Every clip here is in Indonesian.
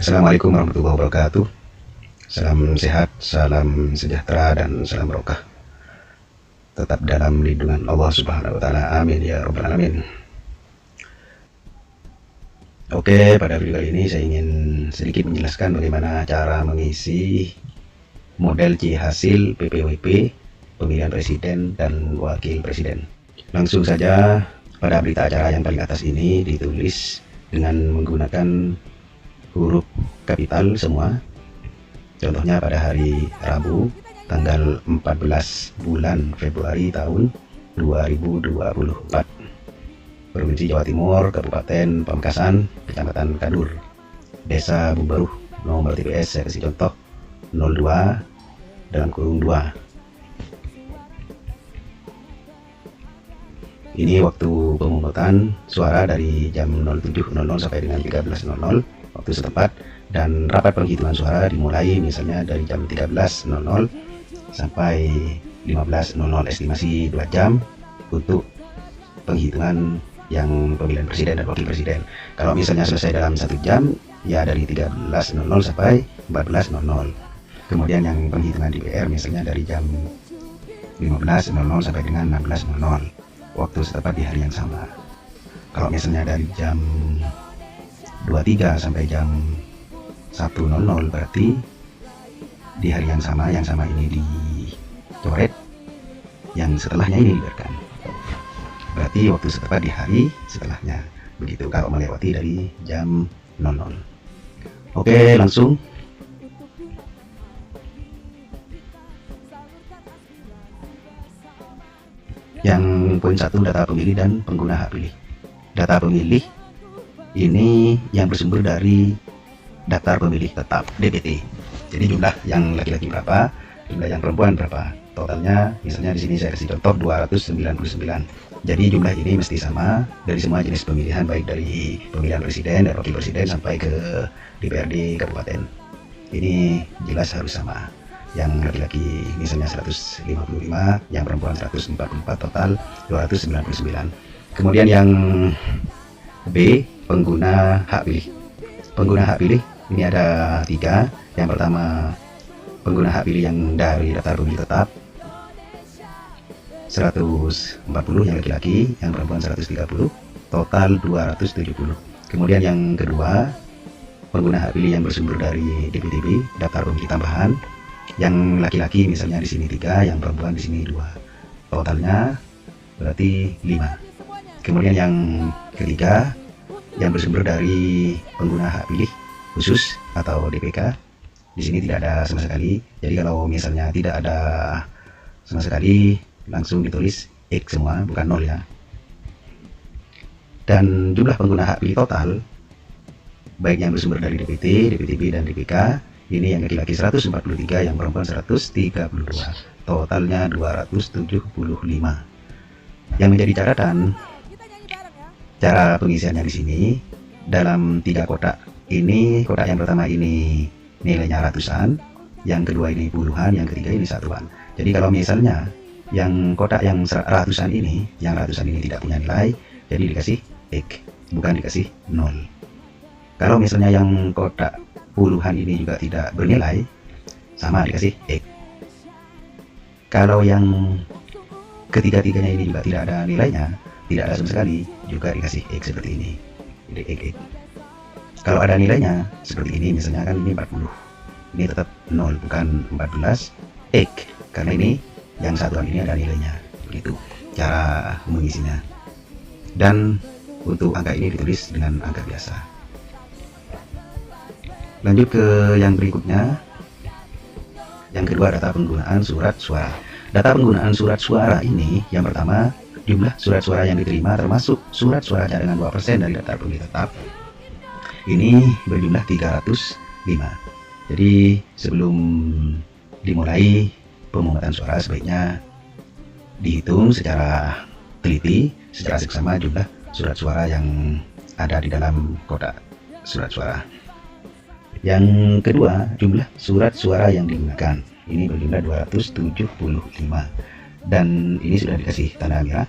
Assalamualaikum warahmatullahi wabarakatuh. Salam sehat, salam sejahtera, dan salam barokah. Tetap dalam lindungan Allah Subhanahu wa Ta'ala. Amin ya Rabbal Alamin. Oke, pada video kali ini saya ingin sedikit menjelaskan bagaimana cara mengisi model C hasil PPWP pemilihan presiden dan wakil presiden. Langsung saja, pada berita acara yang paling atas ini ditulis dengan menggunakan huruf kapital semua. Contohnya pada hari Rabu tanggal 14 bulan Februari tahun 2024, Provinsi Jawa Timur, Kabupaten Pamekasan, Kecamatan Kadur, Desa Bumbaruh, nomor TPS saya kasih contoh 02 dalam kurung 2. Ini waktu pemungutan suara dari jam 07.00 sampai dengan 13.00 waktu setempat, dan rapat penghitungan suara dimulai misalnya dari jam 13.00 sampai 15.00, estimasi 2 jam untuk penghitungan yang pemilihan presiden dan wakil presiden. Kalau misalnya selesai dalam 1 jam, ya dari 13.00 sampai 14.00. Kemudian yang penghitungan DPR misalnya dari jam 15.00 sampai dengan 16.00 waktu setempat di hari yang sama. Kalau misalnya dari jam 23 sampai jam 1.00 berarti di hari yang sama ini dicoret, yang setelahnya ini dibiarkan. Berarti waktu setempat di hari setelahnya. Begitu kalau melewati dari jam 00. Oke, langsung. Yang poin 1, data pemilih dan pengguna hak pilih. Data pemilih ini yang bersumber dari daftar pemilih tetap DPT. Jadi jumlah yang laki-laki berapa, jumlah yang perempuan berapa. Totalnya misalnya di sini saya kasih contoh 299. Jadi jumlah ini mesti sama dari semua jenis pemilihan, baik dari pemilihan presiden dan wakil presiden sampai ke DPRD kabupaten. Ini jelas harus sama. Yang laki-laki misalnya 155, yang perempuan 144, total 299. Kemudian yang B, pengguna hak pilih. Pengguna hak pilih ini ada 3. Yang pertama, pengguna hak pilih yang dari daftar pemilih tetap 140 yang laki-laki, yang perempuan 130, total 270. Kemudian yang kedua, pengguna hak pilih yang bersumber dari DPTB, daftar pemilih tambahan, yang laki-laki misalnya di sini 3, yang perempuan di sini 2, totalnya berarti 5. Kemudian yang ketiga, yang bersumber dari pengguna hak pilih khusus atau DPK, di sini tidak ada sama sekali. Jadi kalau misalnya tidak ada sama sekali, langsung ditulis X semua, bukan 0 ya. Dan jumlah pengguna hak pilih total, baik yang bersumber dari DPT, DPTB, dan DPK, ini yang laki-laki 143, yang perempuan 132, totalnya 275. Yang menjadi catatan, cara pengisiannya di sini dalam 3 kotak. Ini kotak yang pertama ini nilainya ratusan, yang kedua ini puluhan, yang ketiga ini satuan. Jadi kalau misalnya yang kotak yang ratusan ini, tidak punya nilai, jadi dikasih X, bukan dikasih 0. Kalau misalnya yang kotak puluhan ini juga tidak bernilai, sama dikasih X. Kalau yang ketiga-tiganya ini juga tidak ada nilainya, tidak ada sama sekali, juga dikasih X seperti ini. Jadi X. Kalau ada nilainya seperti ini, misalnya kan ini 40, ini tetap 0, bukan 14 X, karena ini yang satuan ini ada nilainya. Begitu cara mengisinya. Dan untuk angka ini ditulis dengan angka biasa. Lanjut ke yang berikutnya. Yang kedua, data penggunaan surat suara. Data penggunaan surat suara ini, yang pertama, jumlah surat suara yang diterima termasuk surat suara cadangan 2% dari daftar pemilih tetap. Ini berjumlah 305. Jadi sebelum dimulai pemungutan suara sebaiknya dihitung secara teliti, secara seksama jumlah surat suara yang ada di dalam kotak surat suara. Yang kedua, jumlah surat suara yang digunakan. Ini berjumlah 275. Dan ini sudah dikasih tanda merah.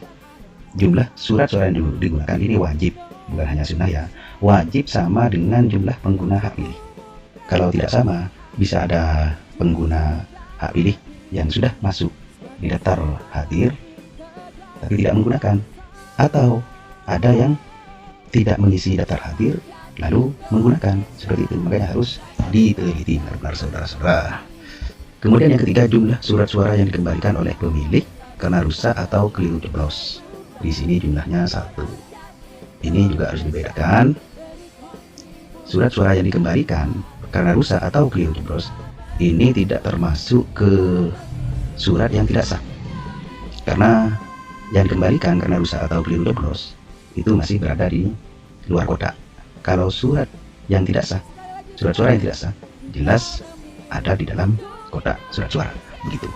Jumlah surat suara yang digunakan ini wajib, bukan hanya sunnah ya. Wajib sama dengan jumlah pengguna hak pilih. Kalau tidak sama, bisa ada pengguna hak pilih yang sudah masuk di daftar hadir tapi tidak menggunakan, atau ada yang tidak mengisi daftar hadir lalu menggunakan. Seperti itu, makanya harus diteliti benar-benar saudara-saudara. Kemudian yang ketiga, jumlah surat suara yang dikembalikan oleh pemilik karena rusak atau keliru coblos. Di sini jumlahnya 1. Ini juga harus dibedakan. Surat suara yang dikembalikan karena rusak atau keliru coblos ini tidak termasuk ke surat yang tidak sah, karena yang dikembalikan karena rusak atau keliru coblos itu masih berada di luar kotak. Kalau surat yang tidak sah, surat suara yang tidak sah, jelas ada di dalam kotak surat suara, begitu.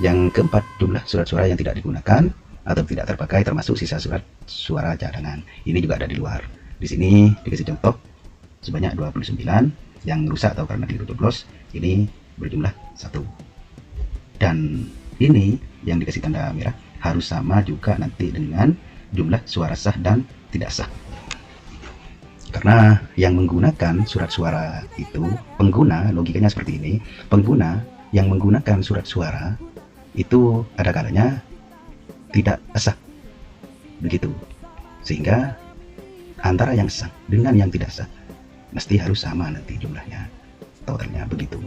Yang keempat, jumlah surat suara yang tidak digunakan atau tidak terpakai termasuk sisa surat suara cadangan. Ini juga ada di luar. Di sini dikasih contoh sebanyak 29 yang rusak atau karena keliru coblos, ini berjumlah 1. Dan ini yang dikasih tanda merah harus sama juga nanti dengan jumlah suara sah dan tidak sah. Karena yang menggunakan surat suara itu pengguna, logikanya seperti ini, pengguna yang menggunakan surat suara itu ada kalanya tidak sah, begitu. Sehingga antara yang sah dengan yang tidak sah mesti harus sama nanti jumlahnya, totalnya, begitu.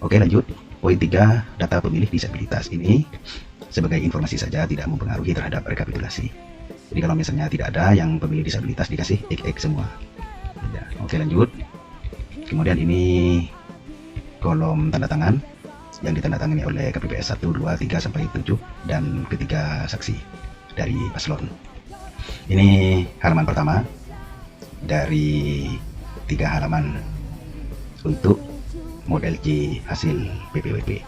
Oke, lanjut. Poin 3, data pemilih disabilitas ini sebagai informasi saja, tidak mempengaruhi terhadap rekapitulasi. Jadi kalau misalnya tidak ada yang pemilih disabilitas dikasih X semua. Ya, oke, lanjut. Kemudian ini kolom tanda tangan yang ditandatangani oleh KPPS 1, 2, 3 sampai 7 dan ketiga saksi dari paslon. Ini halaman pertama dari 3 halaman untuk model C hasil PPWP.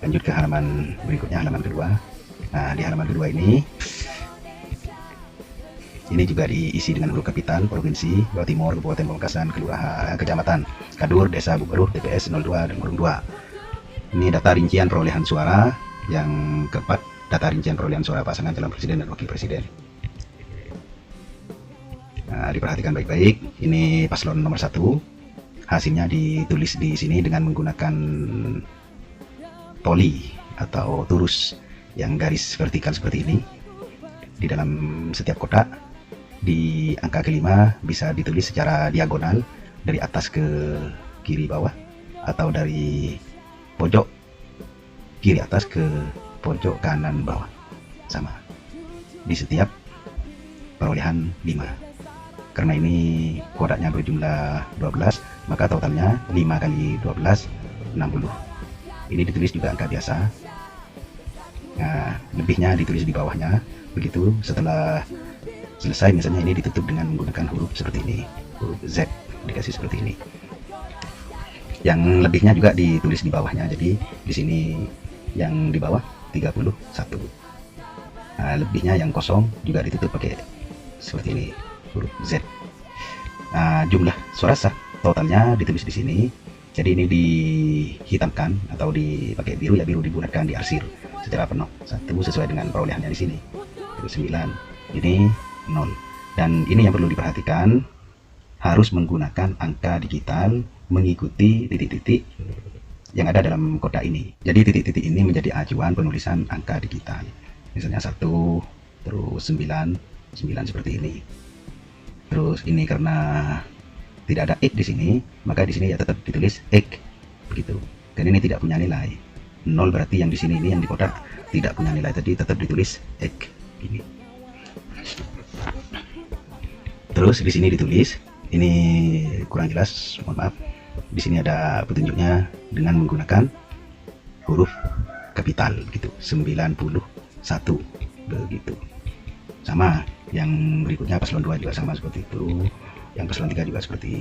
Lanjut ke halaman berikutnya, halaman kedua. Nah, di halaman kedua ini juga diisi dengan huruf kapital provinsi, Jawa Timur, Kabupaten Pamekasan, kelurahan, kecamatan, Kadur, desa Bubaruh, TPS 02 dan 02. Ini data rincian perolehan suara. Yang keempat, data rincian perolehan suara pasangan calon presiden dan wakil presiden. Nah, diperhatikan baik-baik. Ini paslon nomor 1. Hasilnya ditulis di sini dengan menggunakan poli atau turus yang garis vertikal seperti ini. Di dalam setiap kotak, di angka kelima bisa ditulis secara diagonal dari atas ke kiri bawah, atau dari pojok kiri atas ke pojok kanan bawah, sama di setiap perolehan 5. Karena ini kodaknya berjumlah 12, maka totalnya 5 kali 12 60. Ini ditulis juga angka biasa. Nah, lebihnya ditulis di bawahnya. Begitu. Setelah selesai, misalnya ini ditutup dengan menggunakan huruf seperti ini, huruf Z dikasih seperti ini. Yang lebihnya juga ditulis di bawahnya. Jadi di sini yang di bawah 31. Nah, lebihnya yang kosong juga ditutup pakai seperti ini, huruf Z. Nah, jumlah suara sah totalnya ditulis di sini. Jadi ini dihitamkan atau dipakai biru, ya biru digunakan diarsir secara penuh 1 sesuai dengan perolehannya di sini. 9, ini 0. Dan ini yang perlu diperhatikan, harus menggunakan angka digital mengikuti titik-titik yang ada dalam kotak ini. Jadi titik-titik ini menjadi acuan penulisan angka digital. Misalnya 1, terus 9 seperti ini. Terus ini karena tidak ada X di sini, maka di sini ya tetap ditulis X, begitu. Dan ini tidak punya nilai 0, berarti yang di sini ini yang di kotak tidak punya nilai, tadi tetap ditulis X ini. Terus di sini ditulis, ini kurang jelas, mohon maaf. Di sini ada petunjuknya dengan menggunakan huruf kapital, gitu. 91 begitu. Sama yang berikutnya paslon 2 juga sama seperti itu. Yang paslon 3 juga seperti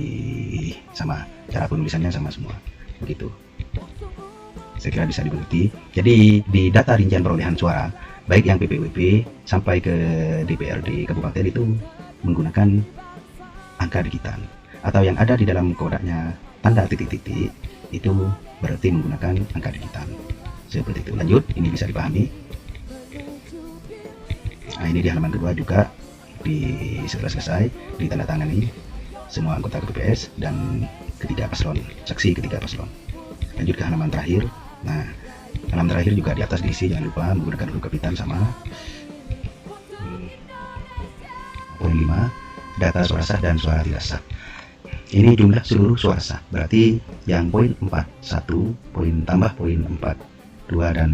sama, cara penulisannya sama semua, begitu. Saya kira bisa dimengerti. Jadi di data rincian perolehan suara, baik yang PPWP sampai ke DPRD kabupaten itu menggunakan angka digital, atau yang ada di dalam kodaknya tanda titik-titik itu berarti menggunakan angka digital. Seperti itu. Lanjut, ini bisa dipahami. Nah, ini di halaman kedua juga setelah selesai ditandatangani semua anggota KPPS dan ketiga paslon, saksi ketiga paslon. Lanjut ke halaman terakhir. Nah, halaman terakhir juga di atas diisi, jangan lupa menggunakan huruf kapital sama. Poin 5, data suara sah dan suara tidak sah. Ini jumlah seluruh suara sah, berarti yang poin 41, poin tambah poin 42 dan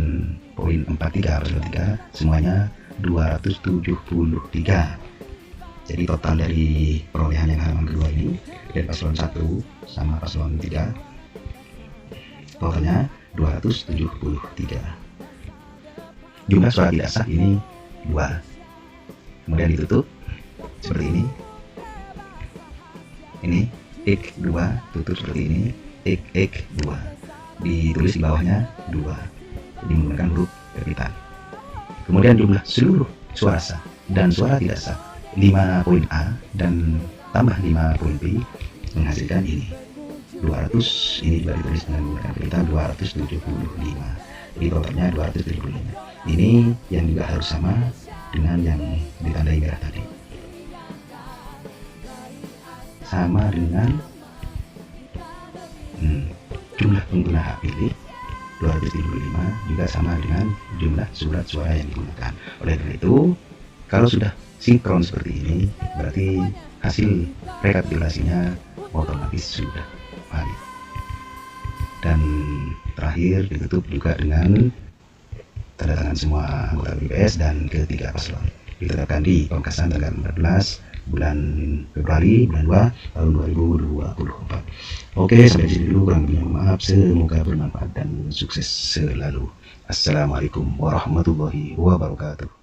poin 43 paslon 3 semuanya 273. Jadi total dari perolehan yang halaman kedua ini dari paslon 1 sama paslon 3 totalnya 273. Jumlah suara tidak sah ini 2. Kemudian ditutup seperti ini. Ini X2 tutup seperti ini, X2 ditulis di bawahnya 2, jadi menggunakan huruf kapital. Kemudian jumlah seluruh suara sah dan suara tidak sah 5 poin A dan tambah 5 poin B menghasilkan ini 200. Ini juga ditulis dengan menggunakan kapital 275, jadi totalnya 275. Ini yang juga harus sama dengan yang ditandai merah tadi, sama dengan jumlah pengguna hak pilih 275 juga sama dengan jumlah surat suara yang digunakan. Oleh karena itu, kalau sudah sinkron seperti ini, berarti hasil rekapitulasinya otomatis sudah valid. Dan terakhir ditutup juga dengan tanda tangan semua anggota BPS dan ketiga paslon. Ditetapkan di Pamekasan tanggal 14 bulan Februari bulan 2 tahun 2024. Oke, sampai di sini dulu, kurang lebihnya maaf. Semoga bermanfaat dan sukses selalu. Assalamualaikum warahmatullahi wabarakatuh.